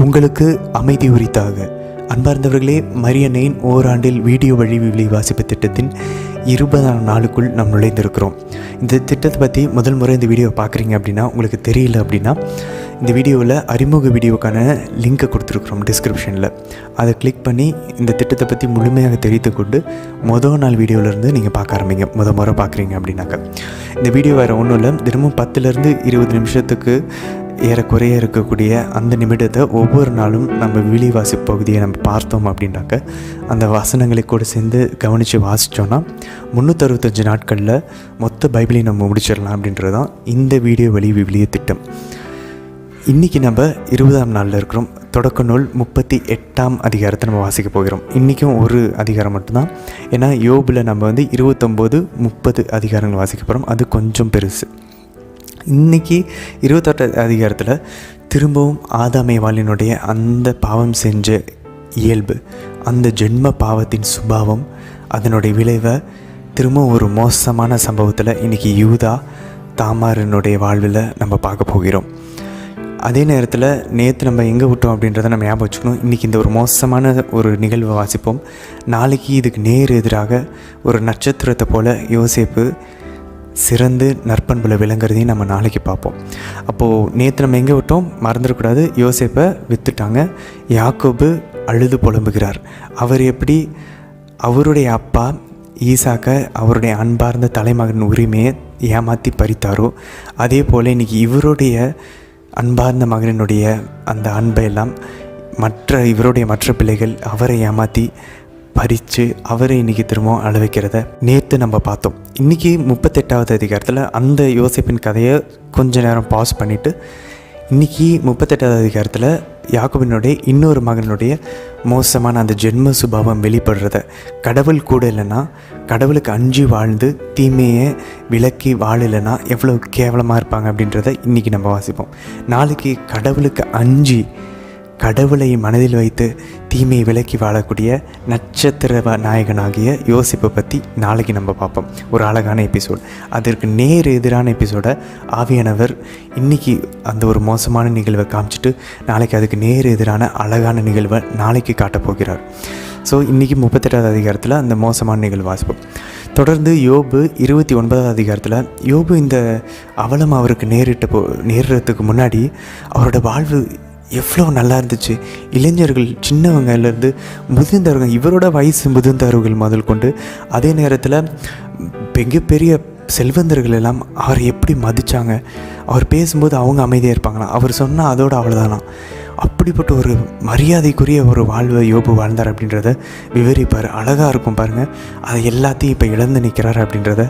உங்களுக்கு அமைதி உரித்தாக. அன்பார்ந்தவர்களே, மரியன்னையின் ஓராண்டில் வீடியோ வழி விவிலிய வாசிப்பு திட்டத்தின் 20ஆம் நாளுக்குள் நாம் நுழைந்திருக்கிறோம். இந்த திட்டத்தை பற்றி முதல் முறை இந்த வீடியோ பார்க்குறீங்க அப்படின்னா, உங்களுக்கு தெரியல அப்படின்னா, இந்த வீடியோவில் அறிமுக வீடியோக்கான லிங்க்கை கொடுத்துருக்குறோம் டிஸ்கிரிப்ஷனில். அதை கிளிக் பண்ணி இந்த திட்டத்தை பற்றி முழுமையாக தெரிந்து கொண்டு மொதல் நாள் வீடியோவிலேருந்து நீங்கள் பார்க்க ஆரம்பிங்க. முறை பார்க்குறீங்க அப்படின்னாக்க இந்த வீடியோ வேறு ஒன்றும் இல்லை, தினமும் 10லேருந்து 20 நிமிஷத்துக்கு ஏறக்குறைய இருக்கக்கூடிய அந்த நிமிடத்தை ஒவ்வொரு நாளும் நம்ம விவிலிய வாசிப்பு பகுதியை நம்ம பார்த்தோம் அப்படின்னாக்க அந்த வசனங்களை கூட சேர்ந்து கவனித்து வாசித்தோன்னா 365 நாட்களில் மொத்த பைபிளையும் நம்ம முடிச்சிடலாம் அப்படின்றது தான் இந்த வீடியோ வழி விவிலிய திட்டம். இன்றைக்கி நம்ம 20ஆம் நாளில் இருக்கிறோம். தொடக்க நூல் 38ஆம் அதிகாரத்தை நம்ம வாசிக்க போகிறோம். இன்றைக்கும் ஒரு அதிகாரம் மட்டும்தான், ஏன்னா யோபில் நம்ம 29, 30 அதிகாரங்கள் வாசிக்க போகிறோம். அது கொஞ்சம் பெருசு. இன்றைக்கி 28 அதிகாரத்தில் திரும்பவும் ஆதாம் ஏவாளினுடைய அந்த பாவம் செஞ்ச இயல்பு, அந்த ஜென்ம பாவத்தின் சுபாவம், அதனுடைய விளைவை திரும்பவும் ஒரு மோசமான சம்பவத்தில் இன்றைக்கி யூதா தாமாரினுடைய வாழ்வில் நம்ம பார்க்க போகிறோம். அதே நேரத்தில் நேற்று நம்ம எங்கே விட்டோம் அப்படின்றத நம்ம ஞாபகம் வச்சுக்கணும். இன்றைக்கி இந்த ஒரு மோசமான ஒரு நிகழ்வை வாசிப்போம். நாளைக்கு இதுக்கு நேர் எதிராக ஒரு நட்சத்திரத்தை போல் யோசேப்பு சிறந்து நற்பண்பில் விளங்குறதையும் நம்ம நாளைக்கு பார்ப்போம். அப்போது நேற்று நம்ம எங்கே விட்டோம் மறந்துடக்கூடாது. யோசேப்பை விற்றுட்டாங்க. யாக்கோபு அழுது புலம்புகிறார். அவர் எப்படி அவருடைய அப்பா ஈசாக்கை அவருடைய அன்பார்ந்த தலைமகன் உரிமையை ஏமாற்றி பறித்தாரோ, அதே போல் இன்றைக்கி இவருடைய அன்பார்ந்த மகனினுடைய அந்த அன்பையெல்லாம் இவருடைய மற்ற பிள்ளைகள் அவரை ஏமாற்றி பறித்து அவரை இன்றைக்கி திரும்பவும் அழ வைக்கிறத நேற்று நம்ம பார்த்தோம். இன்றைக்கி 38ஆவது அதிகாரத்தில் அந்த யோசேப்பின் கதையை கொஞ்ச நேரம் பாஸ் பண்ணிவிட்டு இன்றைக்கி 38ஆவது அதிகாரத்தில் யாக்கோபினுடைய இன்னொரு மகனுடைய மோசமான அந்த ஜென்ம சுபாவம் வெளிப்படுறத, கடவுள் கூட இல்லைன்னா, கடவுளுக்கு அஞ்சி வாழ்ந்து தீமையை விலக்கி வாழலைன்னா எவ்வளோ கேவலமாக இருப்பாங்க அப்படின்றத இன்றைக்கி நம்ம வாசிப்போம். நாளைக்கு கடவுளுக்கு அஞ்சி கடவுளை மனதில் வைத்து தீமையை விலக்கி வாழக்கூடிய நட்சத்திர நாயகனாகிய யோசிப்பை பற்றி நாளைக்கு நம்ம பார்ப்போம். ஒரு அழகான எபிசோட். அதற்கு நேர் எதிரான எபிசோடை ஆவியானவர் இன்றைக்கி அந்த ஒரு மோசமான நிகழ்வை காமிச்சிட்டு நாளைக்கு அதுக்கு நேர் எதிரான அழகான நிகழ்வை நாளைக்கு காட்டப் போகிறார். ஸோ இன்றைக்கி 38ஆவது அதிகாரத்தில் அந்த மோசமான நிகழ்வு வாசிப்போம். தொடர்ந்து யோபு 29ஆவது அதிகாரத்தில் யோபு இந்த அவலம் அவருக்கு நேரிடுறதுக்கு முன்னாடி அவரோட வாழ்வு எவ்வளோ நல்லா இருந்துச்சு. இளைஞர்கள் சின்னவங்கலேருந்து முதிர்ந்தவர்கள், இவரோட வயசு முதிர்ந்தவர்கள் முதல் கொண்டு, அதே நேரத்தில் மிகப்பெரிய செல்வந்தர்கள் எல்லாம் அவரை எப்படி மதித்தாங்க. அவர் பேசும்போது அவங்க அமைதியாக இருப்பாங்களாம். அவர் சொன்னால் அதோடு அவ்வளோதானா. அப்படிப்பட்ட ஒரு மரியாதைக்குரிய ஒரு வாழ்வை யோபு வாழ்ந்தார் அப்படின்றத விவரிப்பார். அழகாக இருக்கும் பாருங்கள். அதை எல்லாத்தையும் இப்போ இழந்து நிற்கிறார் அப்படின்றத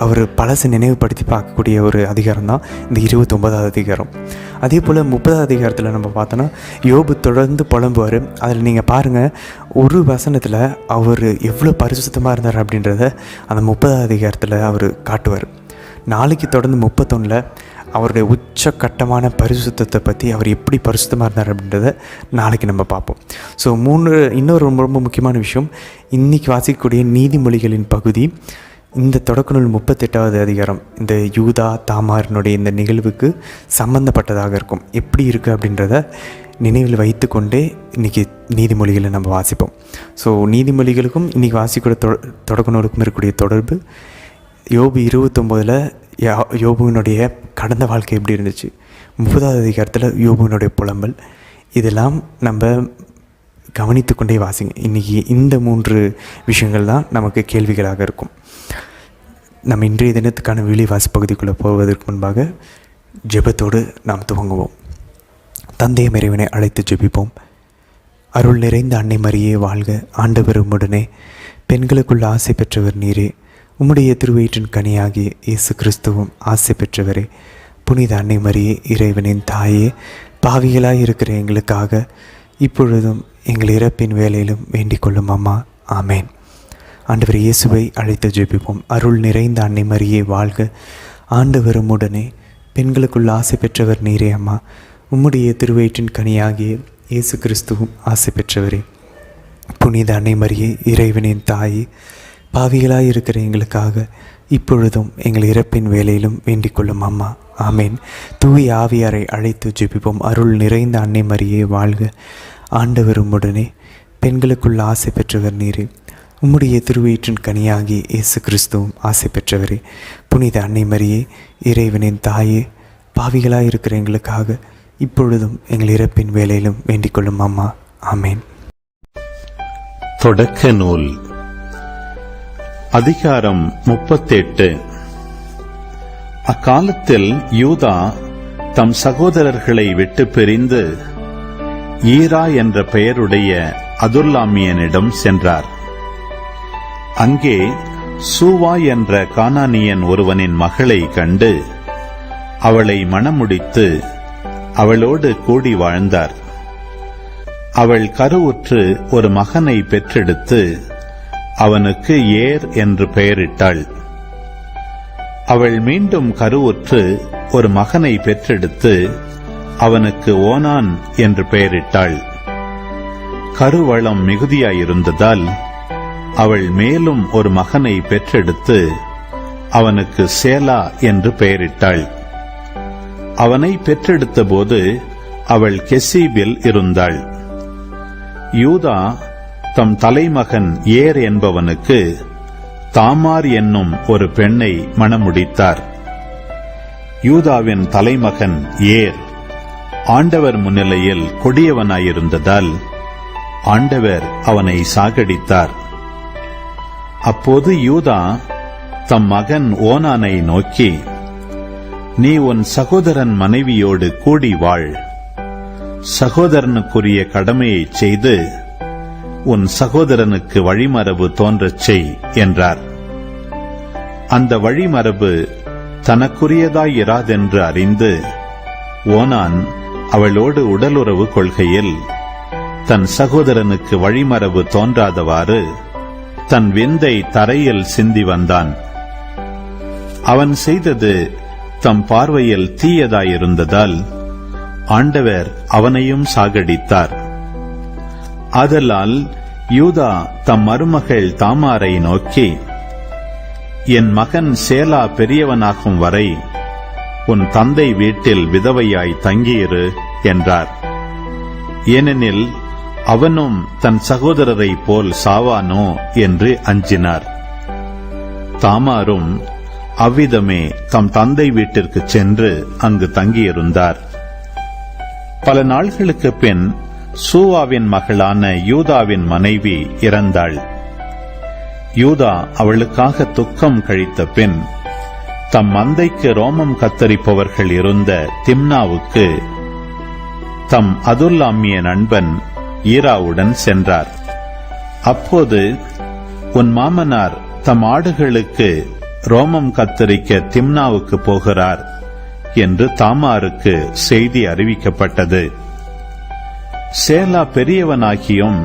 அவர் பழசை நினைவுபடுத்தி பார்க்கக்கூடிய ஒரு அதிகாரம் தான் இந்த 29ஆவது அதிகாரம். அதே போல் 30ஆவது அதிகாரத்தில் நம்ம பார்த்தோன்னா யோபு தொடர்ந்து புலம்புவார். அதில் நீங்கள் பாருங்கள், ஒரு வசனத்தில் அவர் எவ்வளோ பரிசுத்தமாக இருந்தார் அப்படின்றத அந்த 30ஆவது அதிகாரத்தில் அவர் காட்டுவார். நாளைக்கு தொடர்ந்து 31ல் அவருடைய உச்சக்கட்டமான பரிசுத்தத்தை பற்றி அவர் எப்படி பரிசுத்தமாக இருந்தார் அப்படின்றத நாளைக்கு நம்ம பார்ப்போம். ஸோ இன்னொரு ரொம்ப ரொம்ப முக்கியமான விஷயம், இன்றைக்கி வாசிக்கக்கூடிய நீதிமொழிகளின் பகுதி இந்த தொடக்க நூல் 38ஆவது அதிகாரம் இந்த யூதா தாமாரினுடைய இந்த நிகழ்வுக்கு சம்பந்தப்பட்டதாக இருக்கும். எப்படி இருக்குது அப்படின்றத நினைவில் வைத்து கொண்டே இன்றைக்கி நீதிமொழிகளை நம்ம வாசிப்போம். ஸோ நீதிமொழிகளுக்கும் இன்றைக்கி வாசிக்கிற தொடக்க நூலுக்கும் இருக்கக்கூடிய தொடர்பு, யோபு 29ல் யோபுவினுடைய கடந்த வாழ்க்கை எப்படி இருந்துச்சு, 30ஆவது அதிகாரத்தில் யோபுவினுடைய புலம்பல், இதெல்லாம் நம்ம கவனித்து கொண்டே வாசிங்க. இன்றைக்கி இந்த 3 விஷயங்கள் தான் நமக்கு கேள்விகளாக இருக்கும். நம்ம இன்றைய தினத்துக்கான விவிலிய வாசி பகுதிக்குள்ளே போவதற்கு முன்பாக ஜெபத்தோடு நாம் துவங்குவோம். தந்தைய இறைவனை அழைத்து ஜெபிப்போம். அருள் நிறைந்த அன்னை மரியே வாழ்க. ஆண்டவர் உம்முடனே, பெண்களுக்குள்ள ஆசை பெற்றவர் நீரே. உம்முடைய திருவயிற்றின் கனியாகிய இயேசு கிறிஸ்துவும் ஆசை பெற்றவரே. புனித அன்னை மரியே, இறைவனின் தாயே, பாவிகளாய் இருக்கிற எங்களுக்காக இப்பொழுதும் எங்கள் இறப்பின் வேலையிலும் வேண்டிக் கொள்ளும் அம்மா. ஆமேன். ஆண்டவர் இயேசுவை அழைத்து ஜெபிப்போம். அருள் நிறைந்த அன்னை மரியே வாழ்க. ஆண்டவர் உம்முடனே, பெண்களுக்குள் ஆசை பெற்றவர் நீரே அம்மா. உம்முடைய திருவயிற்றின் கனியாகிய இயேசு கிறிஸ்துவும் ஆசை பெற்றவரே. புனித அன்னை மரியே, இறைவனின் தாயே, பாவிகளாய் இருக்கிற எங்களுக்காக இப்பொழுதும் எங்கள் இறப்பின் வேலையிலும் வேண்டிக் கொள்ளும் அம்மா. ஆமேன். தூய ஆவியாரை அழைத்து ஜெபிப்போம். அருள் நிறைந்த அன்னை மரியே வாழ்க. ஆண்டவர் உம்முடனே, பெண்களுக்குள் ஆசை பெற்றவர் நீரே. உம்முடைய திருவயிற்றின் கனியாகி இயேசு கிறிஸ்துவும் ஆசை பெற்றவரே. புனித அன்னை மரியே, இறைவனின் தாயே, பாவிகளாயிருக்கிற எங்களுக்காக இப்பொழுதும் எங்கள் இறப்பின் வேலையிலும் வேண்டிக் கொள்ளும் அம்மா. ஆமேன். தொடக்க நூல் அதிகாரம் 38. அக்காலத்தில் யூதா தம் சகோதரர்களை விட்டு பிரிந்து ஈரா என்ற பெயருடைய அதுல்லாமியனிடம் சென்றார். அங்கே சூவா என்ற கானானியன் ஒருவனின் மகளை கண்டு அவளை மணமுடித்து அவளோடு கூடி வாழ்ந்தார். அவள் கருவுற்று ஒரு மகனை பெற்றெடுத்து அவனுக்கு ஏர் என்று பெயரிட்டாள். அவள் மீண்டும் கருவுற்று ஒரு மகனை பெற்றெடுத்து அவனுக்கு ஓனான் என்று பெயரிட்டாள். கருவளம் மிகுதியாயிருந்ததால் அவள் மேலும் ஒரு மகனை பெற்றெடுத்து அவனுக்கு சேலா என்று பெயரிட்டாள். அவனை பெற்றெடுத்த போது அவள் கெசீபில் இருந்தாள். யூதா தம் தலைமகன் ஏர் என்பவனுக்கு தாமார் என்னும் ஒரு பெண்ணை மணமுடித்தார். யூதாவின் தலைமகன் ஏர் ஆண்டவர் முன்னிலையில் கொடியவனாயிருந்ததால் ஆண்டவர் அவனை சாகடித்தார். அப்போது யூதா தம் மகன் ஓனானை நோக்கி, நீ உன் சகோதரன் மனைவியோடு கூடி வாழ், சகோதரனுக்குரிய கடமையை செய்து உன் சகோதரனுக்கு வழிமரபு தோன்றச் செய் என்றார். அந்த வழிமரபு தனக்குரியதாயிராதென்று அறிந்து ஓனான் அவளோடு உடலுறவு கொள்கையில் தன் சகோதரனுக்கு வழிமரபு தோன்றாதவாறு தன் விந்தை தரையில் சிந்தி வந்தான். அவன் செய்தது தம் பார்வையில் தீயதாயிருந்ததால் ஆண்டவர் அவனையும் சாகடித்தார். ஆதலால் யூதா தம் மருமகள் தாமாரை நோக்கி, என் மகன் சேலா பெரியவனாகும் வரை உன் தந்தை வீட்டில் விதவையாய் தங்கியிரு என்றார். ஏனெனில் அவனும் தன் சகோதரரை போல் சாவானோ என்று அஞ்சினார். தாமாரும் அவ்விதமே தம் தந்தை வீட்டிற்கு சென்று அங்கு தங்கியிருந்தார். பல நாள்களுக்கு பின் சூவாவின் மகளான யூதாவின் மனைவி இறந்தாள். யூதா அவளுக்காக துக்கம் கழித்த பின் தம் மந்தைக்கு ரோமம் கத்தரிப்பவர்கள் இருந்த திம்னாவுக்கு தம் அதுல்லாமிய நண்பன் ஈராவுடன் சென்றார். அப்போது, உன் மாமனார் தம் ஆடுகளுக்கு ரோமம் கத்தரிக்க திம்னாவுக்கு போகிறார் என்று தாமாருக்கு செய்தி அறிவிக்கப்பட்டது. சேலா பெரியவனாகியும்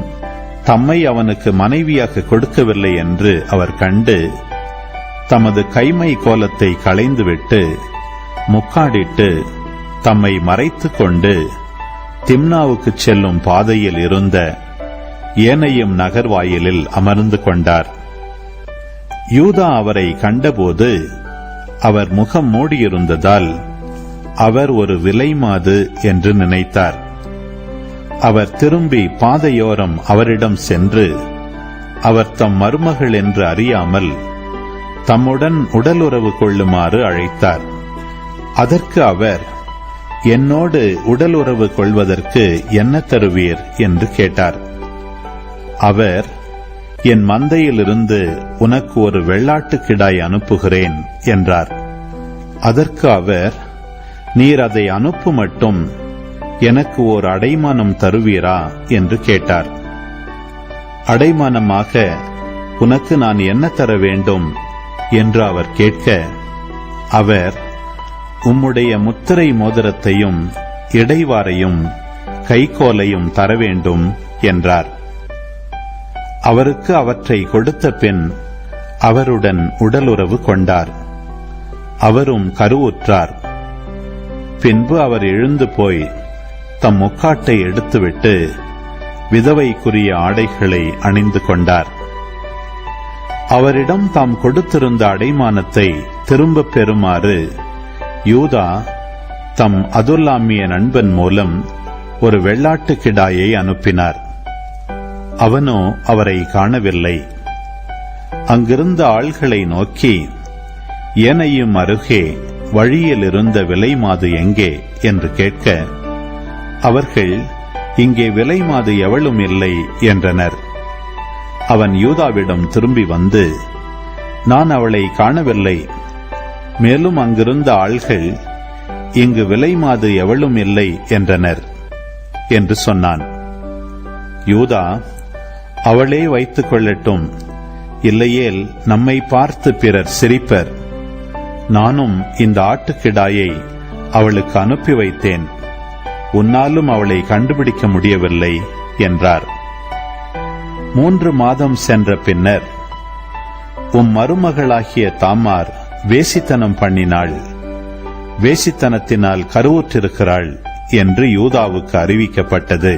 தம்மை அவனுக்கு மனைவியாக கொடுக்கவில்லை என்று அவர் கண்டு தமது கைமை கோலத்தை களைந்துவிட்டு முக்காடிட்டு தம்மை மறைத்துக் கொண்டு திம்னாவுக்கு செல்லும் பாதையில் இருந்த ஏனையும் நகர்வாயிலில் அமர்ந்து கொண்டார். யூதா அவரை கண்டபோது அவர் முகம் மூடியிருந்ததால் அவர் ஒரு விலைமாது என்று நினைத்தார். அவர் திரும்பி பாதையோரம் அவரிடம் சென்று அவர் தம் மருமகள் என்று அறியாமல் தம்முடன் உடலுறவு கொள்ளுமாறு அழைத்தார். அதற்கு அவர், என்னோடு உடலுறவு கொள்வதற்கு என்ன தருவீர் என்று கேட்டார். அவர், என் மந்தையிலிருந்து உனக்கு ஒரு வெள்ளாட்டுக்கிடாய் அனுப்புகிறேன் என்றார். அதற்கு அவர், நீர் அதை அனுப்பு மட்டும் எனக்கு ஓர் அடைமானம் தருவீரா என்று கேட்டார். அடைமானமாக உனக்கு நான் என்ன தர வேண்டும் என்று அவர் கேட்க, அவர், உம்முடைய முத்திரை மோதிரத்தையும் இடைவாரையும் கைக்கோலையும் தர வேண்டும் என்றார். அவருக்கு அவற்றை கொடுத்த பின் அவருடன் உடலுறவு கொண்டார். அவரும் கருவுற்றார். பின்பு அவர் எழுந்து போய் தம் முக்காட்டை எடுத்துவிட்டு விதவைக்குரிய ஆடைகளை அணிந்து கொண்டார். அவரிடம் தாம் கொடுத்திருந்த அடைமானத்தை திரும்பப் பெறுமாறு யூதா தம் அதுல்லாமிய நண்பன் மூலம் ஒரு வெள்ளாட்டு கிடாயை அனுப்பினார். அவனோ அவரை காணவில்லை. அங்கிருந்த ஆள்களை நோக்கி, ஏனையும் அருகே வழியில் இருந்த விலைமாது எங்கே என்று கேட்க, அவர்கள், இங்கே விலைமாது எவளும் இல்லை என்றனர். அவன் யூதாவிடம் திரும்பி வந்து, நான் அவளை காணவில்லை. மேலும் அங்கிருந்த ஆள்கள், இங்கு விலைமாது எவளும் இல்லை என்றனர் என்று சொன்னான். யூதா, அவளே வைத்துக் கொள்ளட்டும், இல்லையேல் நம்மை பார்த்து பிறர் சிரிப்பர். நானும் இந்த ஆட்டுக்கிடாயை அவளுக்கு அனுப்பி வைத்தேன், உன்னாலும் அவளை கண்டுபிடிக்க முடியவில்லை என்றார். 3 மாதம் சென்ற பின்னர், உம் மருமகளாகிய தாமார் வேசித்தனம் பண்ணினாள், வேசித்தனத்தினால் கருவுற்றிருக்கிறாள் என்று யூதாவுக்கு அறிவிக்கப்பட்டது.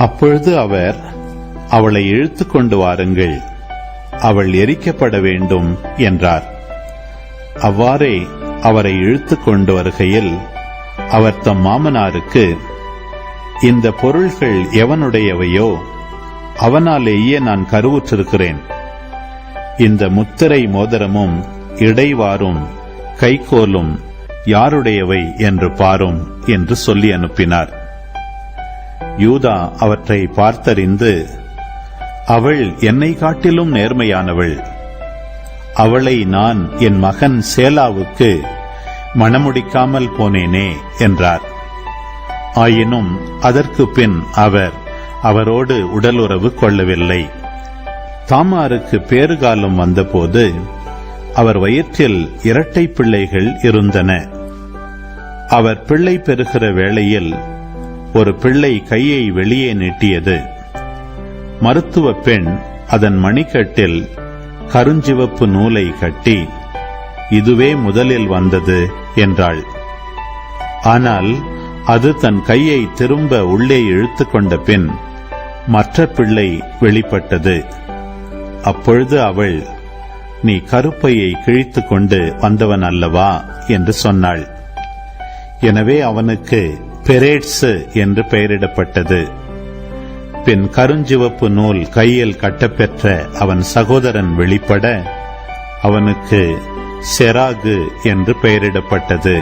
அப்பொழுது அவர், அவளை இழுத்துக் கொண்டு வாருங்கள், அவள் எரிக்கப்பட வேண்டும் என்றார். அவ்வாறே அவரை இழுத்துக் கொண்டு வருகையில் அவர் தம் மாமனாருக்கு, இந்த பொருள்கள் எவனுடையவையோ அவனாலேயே நான் கருவுற்றிருக்கிறேன். இந்த முத்திரை மோதிரமும் இடைவாரும் கைக்கோலும் யாருடையவை என்று பாரும் என்று சொல்லி அனுப்பினார். யூதா அவற்றை பார்த்தறிந்து, அவள் என்னை காட்டிலும் நேர்மையானவள், அவளை நான் என் மகன் சேலாவுக்கு மணமுடிக்காமல் போனேனே என்றார். ஆயினும் அதற்கு பின் அவர் அவரோடு உடலுறவு கொள்ளவில்லை. தாமாருக்கு பேறுகாலம் வந்தபோது அவர் வயிற்றில் 2 பிள்ளைகள் இருந்தன. அவர் பிள்ளை பெறுகிற வேளையில் ஒரு பிள்ளை கையை வெளியே நீட்டியது. மருத்துவ பெண் அதன் மணிக்கட்டில் கருஞ்சிவப்பு நூலை கட்டி, இதுவே முதலில் வந்தது என்றாள். ஆனால் அது தன் கையை திரும்ப உள்ளே இழுத்துக் கொண்ட பின் மற்ற பிள்ளை வெளிப்பட்டது. அப்பொழுது அவள், நீ கருப்பையை கிழித்துக் கொண்டு வந்தவன் அல்லவா என்று சொன்னாள். எனவே அவனுக்கு பெரேட்ஸ் என்று பெயரிடப்பட்டது. பின் கருஞ்சிவப்பு நூல் கையில் கட்டப்பெற்ற அவன் சகோதரன் வெளிப்பட அவனுக்கு செராகு என்று பெயரிடப்பட்டது.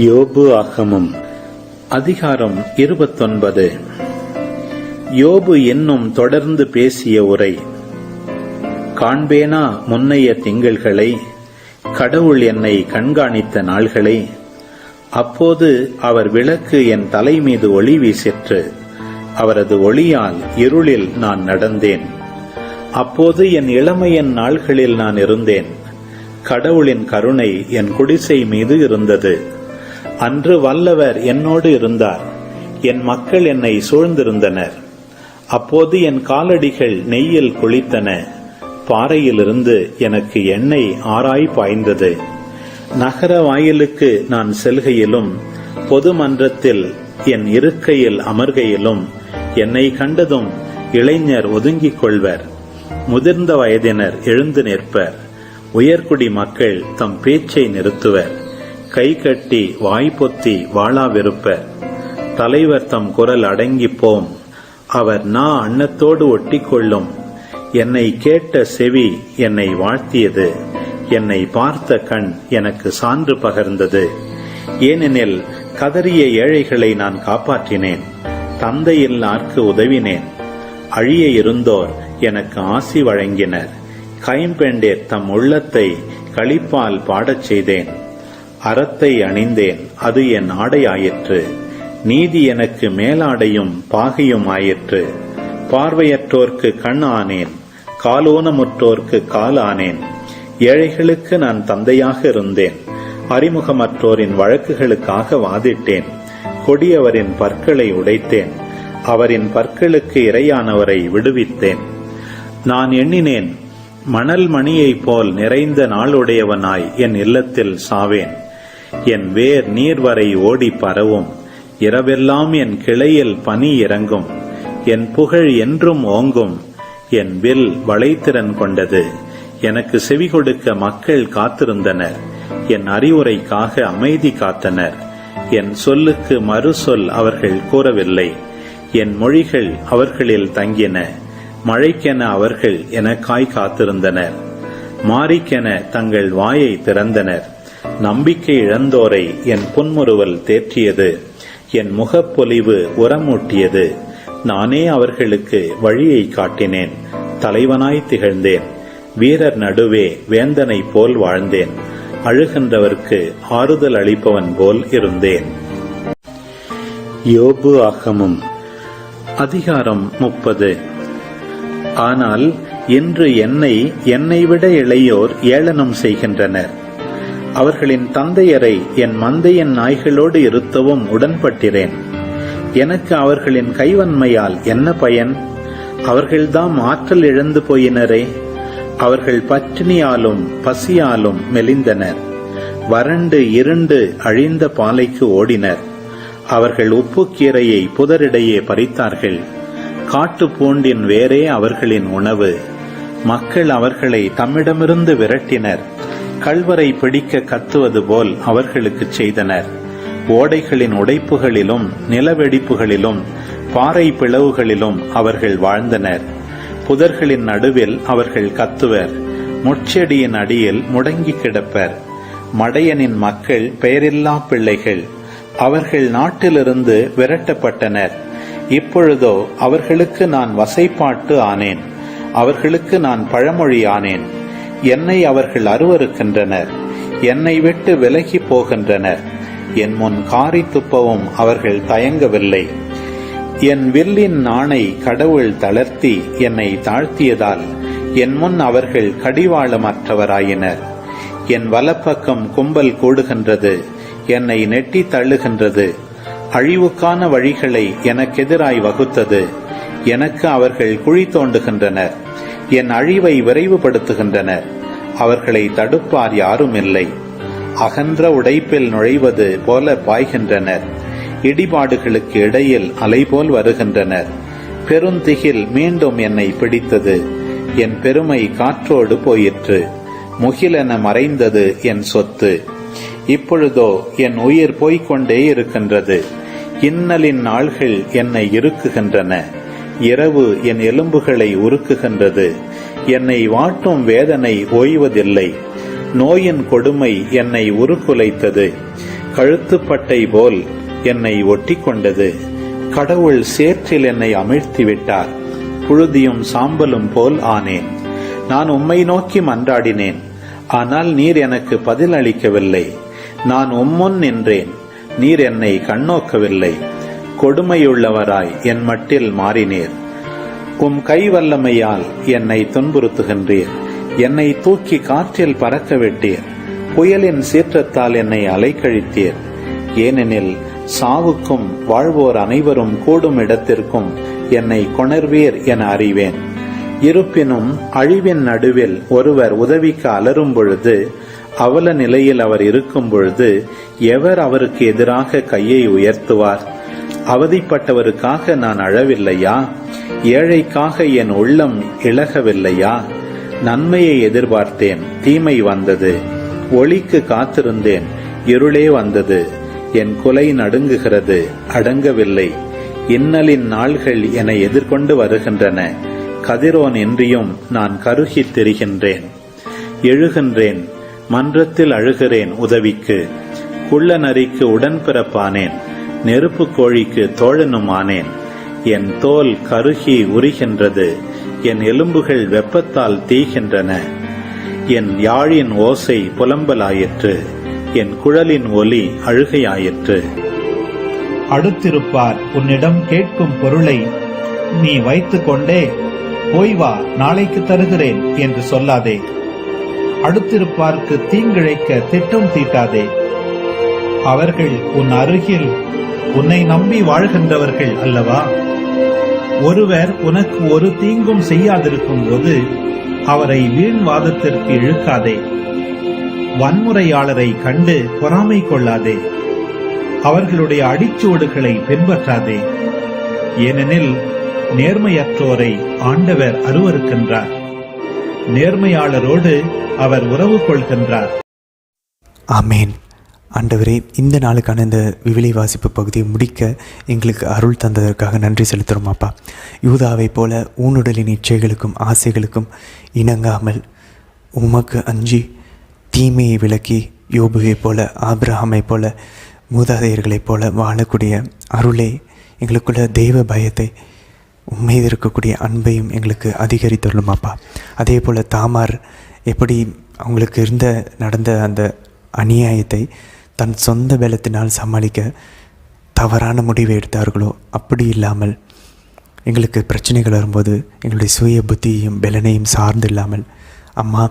யோபு ஆகமம் அதிகாரம் 29. யோபு இன்னும் தொடர்ந்து பேசிய உரை. காண்பேனா முன்னைய திங்கள்களை, கடவுள் என்னை கண்காணித்த நாள்களை. அப்போது அவர் விளக்கு என் தலை மீது ஒளி வீசிற்று, அவரது ஒளியால் இருளில் நான் நடந்தேன். அப்போது என் இளமையின் நாள்களில் நான் இருந்தேன். கடவுளின் கருணை என் குடிசை மீது இருந்தது. அன்று வல்லவர் என்னோடு இருந்தார், என் மக்கள் என்னை சூழ்ந்திருந்தனர். அப்போது என் காலடிகள் நெய்யில் குளித்தன, பாறையிலிருந்து எனக்கு எண்ணெய் ஆராய் பாய்ந்தது. நகர வாயிலுக்கு நான் செல்கையிலும் பொது மன்றத்தில் என் இருக்கையில் அமர்கையிலும் என்னை கண்டதும் இளைஞர் ஒதுங்கிக் கொள்வர், முதிர்ந்த வயதினர் எழுந்து நிற்பர், உயர்குடி மக்கள் தம் பேச்சை நிறுத்துவர், கை கட்டி வாய்ப்பொத்தி வாளாவிருப்பர். தலைவர் தம் குரல் அடங்கி போம், அவர் நா அன்னத்தோடு ஒட்டி கொள்ளும். என்னை கேட்ட செவி என்னை வாழ்த்தியது, என்னை பார்த்த கண் எனக்கு சான்று பகர்ந்தது. ஏனெனில் கதறிய ஏழைகளை நான் காப்பாற்றினேன், தந்தையில்லார்க்கு உதவினேன். அழிய இருந்தோர் எனக்கு ஆசி வழங்கினர், கைம்பெண்டேர் தம் உள்ளத்தை களிப்பால் பாடச் செய்தேன். அறத்தை அணிந்தேன், அது என் ஆடை ஆயிற்று, நீதி எனக்கு மேலாடையும் பாகையும் ஆயிற்று. பார்வையற்றோர்க்கு கண் ஆனேன், காலோனமுற்றோர்க்கு கால் ஆனேன். ஏழைகளுக்கு நான் தந்தையாக இருந்தேன், அறிமுகமற்றோரின் வழக்குகளுக்காக வாதிட்டேன். கொடியவரின் பற்களை உடைத்தேன், அவரின் பற்களுக்கு இரையானவரை விடுவித்தேன். நான் எண்ணினேன், மணல் மணியைப் போல் நிறைந்த நாளுடையவனாய் என் இல்லத்தில் சாவேன். என் வேர் நீர்வரை ஓடி பரவும், இரவெல்லாம் என் கிளையில் பனி இறங்கும். என் புகழ் என்றும் ஓங்கும், என் வில் வளைத்திறன் கொண்டது. எனக்கு செவி கொடுக்க மக்கள் காத்திருந்தனர். என் அறிவுரைக்காக அமைதி காத்தனர். என் சொல்லுக்கு மறுசொல் அவர்கள் கூறவில்லை. என் மொழிகள் அவர்களில் தங்கின. மழைக்கென அவர்கள் எனக்காய் காத்திருந்தனர். மாரிக்கென தங்கள் வாயை திறந்தனர். நம்பிக்கை இழந்தோரை என் புன்முறுவல் தேற்றியது. என் முகப்பொலிவு உரமூட்டியது. நானே அவர்களுக்கு வழியை காட்டினேன். தலைவனாய் திகழ்ந்தேன். வீரர் நடுவே வேந்தனை போல் வாழ்ந்தேன். அழுகின்றவர்க்கு ஆறுதல் அளிப்பவன் போல் இருந்தேன். யோபு ஆகமம் அதிகாரம் 30. ஆனால் இன்று என்னை விட இளையோர் ஏளனம் செய்கின்றனர். அவர்களின் தந்தையரை என் மந்தையின் நாய்களோடு இருத்தவும் உடன்பட்டிறேன். எனக்கு அவர்களின் கைவன்மையால் என்ன பயன்? அவர்கள்தாம் ஆற்றல் இழந்து போயினரே. அவர்கள் பட்டினியாலும் பசியாலும் மெலிந்தனர். வறண்டு இருண்டு அழிந்த பாலைக்கு ஓடினர். அவர்கள் உப்புக்கீரையை புதரிடையே பறித்தார்கள். காட்டு பூண்டின் வேரே அவர்களின் உணவு. மக்கள் அவர்களை தம்மிடமிருந்து விரட்டினர். கள்வரை பிடிக்க கத்துவது போல் அவர்களுக்கு செய்தனர். ஓடைகளின் உடைப்புகளிலும் நிலவெடிப்புகளிலும் பாறை பிளவுகளிலும் அவர்கள் வாழ்ந்தனர். புதர்களின் நடுவில் அவர்கள் கத்துவர். முட்செடியின் அடியில் முடங்கி கிடப்பர். மடையனின் மக்கள் பெயரில்லா பிள்ளைகள். அவர்கள் நாட்டிலிருந்து விரட்டப்பட்டனர். இப்பொழுதோ அவர்களுக்கு நான் வசைப்பாட்டு ஆனேன். அவர்களுக்கு நான் பழமொழி ஆனேன். என்னை அவர்கள் அருவருக்கின்றனர். என்னை விட்டு விலகி போகின்றனர். என் முன் காரி துப்பவும் அவர்கள் தயங்கவில்லை. என் வில்லின் நாணை கடவுள் தளர்த்தி என்னை தாழ்த்தியதால் என் முன் அவர்கள் கடிவாளமற்றவராயினர். என் வலப்பக்கம் கும்பல் கூடுகின்றது. என்னை நெட்டி தள்ளுகின்றது. அழிவுக்கான வழிகளை எனக்கெதிராய் வகுத்தது. எனக்கு அவர்கள் குழி தோண்டுகின்றனர். என் அழிவை விரைவுபடுத்துகின்றனர். அவர்களை தடுப்பார் யாரும் இல்லை. அகன்ற உடைப்பில் நுழைவது போல பாய்கின்றனர். இடிபாடுகளுக்கு இடையில் அலைபோல் வருகின்றனர். பெருந்திகில் மீண்டும் என்னை பிடித்தது. என் பெருமை காற்றோடு போயிற்று. முகிலென மறைந்தது என் சொத்து. இப்பொழுதோ என் உயிர் போய்கொண்டே இருக்கின்றது. இன்னலின் நாள்கள் என்னை இறுக்குகின்றன. இரவு என் எலும்புகளை உருக்குகின்றது. என்னை வாட்டும் வேதனை ஓய்வதில்லை. நோயின் கொடுமை என்னை உருக்குலைத்தது. கழுத்துப்பட்டை போல் என்னை ஒட்டி கொண்டது. கடவுள் சேற்றில் என்னை அமிழ்த்திவிட்டார். புழுதியும் சாம்பலும் போல் ஆனேன். நான் உம்மை நோக்கி மன்றாடினேன். ஆனால் நீர் எனக்கு பதில் அளிக்கவில்லை. நான் உம்முன் நின்றேன். நீர் என்னை கண்ணோக்கவில்லை. கொடுமையுள்ளவராய் என் மட்டில் மாறினீர். உம் கை வல்லமையால் என்னை துன்புறுத்துகின்றீர். என்னை தூக்கி காற்றில் பறக்க விட்டீர். புயலின் சீற்றத்தால் என்னை அலைக்கழித்தீர். ஏனெனில் சாவுக்கும் வாழ்வோர் அனைவரும் கூடும் இடத்திற்கும் என்னை கொணர்வீர் என அறிவேன். இருப்பினும் அழிவின் நடுவில் ஒருவர் உதவிக்கு அலரும் பொழுது, அவல நிலையில் அவர் இருக்கும் பொழுது எவர் அவருக்கு எதிராக கையை உயர்த்துவார்? அவதிப்பட்டவருக்காக நான் அழவில்லையா? ஏழைக்காக என் உள்ளம் இளகவில்லையா? நன்மையை எதிர்பார்த்தேன், தீமை வந்தது. ஒளிக்கு காத்திருந்தேன், இருளே வந்தது. என் குலை நடுங்குகிறது, அடங்கவில்லை. இன்னலின் நாள்கள் என எதிர்கொண்டு வருகின்றன. கதிரோன் இன்றியும் நான் கருகித் திரிகின்றேன். எழுகின்றேன், மன்றத்தில் அழுகிறேன் உதவிக்கு. குள்ள நரிக்கு உடன்பிறப்பானேன். நெருப்பு கோழிக்கு தோழனும் ஆனேன். என் தோல் கருகி உரிகின்றது. என் எலும்புகள் வெப்பத்தால் தீகின்றன. என் யாழின் ஓசை புலம்பலாயிற்று. என் குழலின் ஒலி அழுகையாயிற்று. அடுத்திருப்பார் உன்னிடம் கேட்கும் பொருளை நீ வைத்துக் கொண்டே போய் வா, நாளைக்கு தருகிறேன் என்று சொல்லாதே. அடுத்திருப்பார்க்கு தீங்கிழைக்க திட்டம் தீட்டாதே. அவர்கள் உன் அருகில் உன்னை நம்பி வாழ்கின்றவர்கள் அல்லவா? ஒருவர் உனக்கு ஒரு தீங்கும் செய்யாதிருக்கும் போது அவரை வீண் வாதத்திற்கு இழுக்காதே. வன்முறையாளரை கண்டு பொறாமை கொள்ளாதே. அவர்களுடைய அடிச்சுவடுகளை பின்பற்றாதே. ஏனெனில் நேர்மையற்றோரை ஆண்டவர் அருவருக்கின்றார். நேர்மையாளரோடு அவர் உறவு கொள்கின்றார். ஆமேன். ஆண்டவரே, இந்த நாளுக்கான இந்த விவிலிய வாசிப்பு பகுதியை முடிக்க எங்களுக்கு அருள் தந்ததற்காக நன்றி செலுத்துகிறோம் அப்பா. யூதாவை போல ஊனுடலின் இச்சைகளுக்கும் ஆசைகளுக்கும் இணங்காமல் உமக்கு அஞ்சி தீமையை விலக்கி யோபுவை போல ஆபிரகாமை போல மூதாதையர்களைப் போல வாழக்கூடிய அருளை எங்களுக்குள்ள தெய்வ பயத்தை உண்மையில் இருக்கக்கூடிய அன்பையும் எங்களுக்கு அதிகரித்துள்ளோம் அப்பா. அதே போல் தாமார் எப்படி அவங்களுக்கு நடந்த அந்த அநியாயத்தை தன் சொந்த பலத்தினால் சமாளிக்க தவறான முடிவை எடுத்தார்களோ, அப்படி இல்லாமல் எங்களுக்கு பிரச்சனைகள் வரும்போது எங்களுடைய சுய புத்தியையும் பலனையும் சார்ந்து இல்லாமல், அம்மா